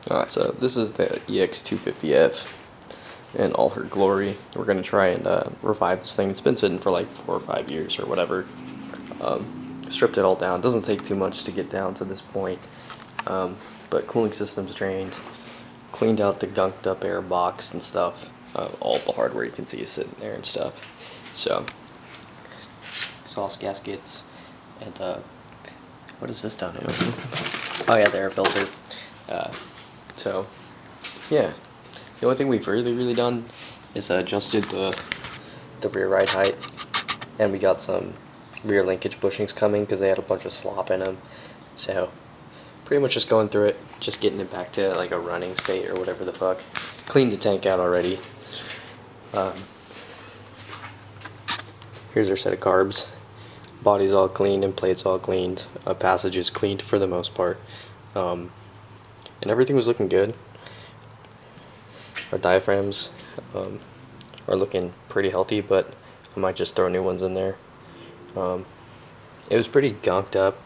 Alright, so this is the EX250F in all her glory. We're going to try and revive this thing. It's been sitting for like 4 or 5 years or whatever. Stripped it all down. Doesn't take too much to get down to this point. But cooling system's drained. Cleaned out the gunked up air box and stuff. All the hardware you can see is sitting there and stuff. So, exhaust gaskets. And what is this down here? Oh yeah, the air filter. So, yeah. The only thing we've really done is adjusted the rear ride height, and we got some rear linkage bushings coming because they had a bunch of slop in them. So, pretty much just going through it, just getting it back to like a running state or whatever the fuck. Cleaned the tank out already. Here's our set of carbs. Body's all cleaned and plates all cleaned. Passage is cleaned for the most part. And everything was looking good. Our diaphragms are looking pretty healthy, but I might just throw new ones in there. It was pretty gunked up,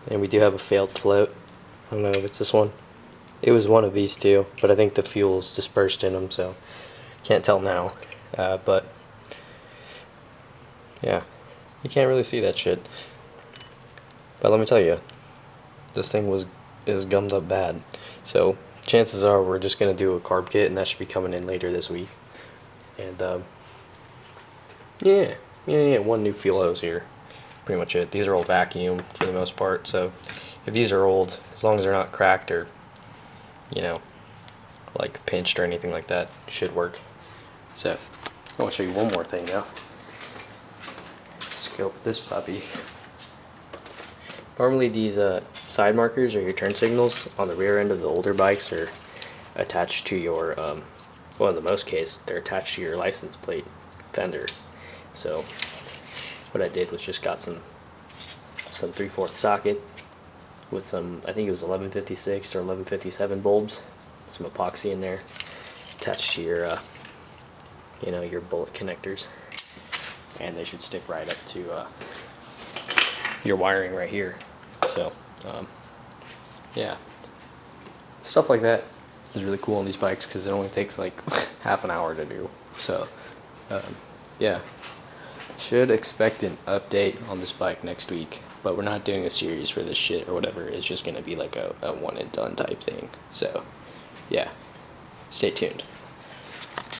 and we do have a failed float. I don't know if it's this one. It was one of these two, but I think the fuel's dispersed in them, so can't tell now. But yeah, you can't really see that shit. But let me tell you, this thing is gummed up bad. So chances are we're just gonna do a carb kit, and that should be coming in later this week. And yeah, one new fuel hose here. Pretty much it. These are all vacuum for the most part, so if these are old, as long as they're not cracked or, you know, like pinched or anything like that, it should work. So I want to show you one more thing now. Scope this puppy. Normally these side markers or your turn signals on the rear end of the older bikes are attached to your, well, in the most case, they're attached to your license plate fender. So what I did was just got some 3/4 socket with some, I think it was 1156 or 1157 bulbs, with some epoxy in there, attached to your, you know, your bullet connectors, and they should stick right up to your wiring right here. So yeah, stuff like that is really cool on these bikes because it only takes like half an hour to do. So yeah, should expect an update on this bike next week, but we're not doing a series for this shit or whatever. It's just gonna be like a one and done type thing. So yeah, stay tuned.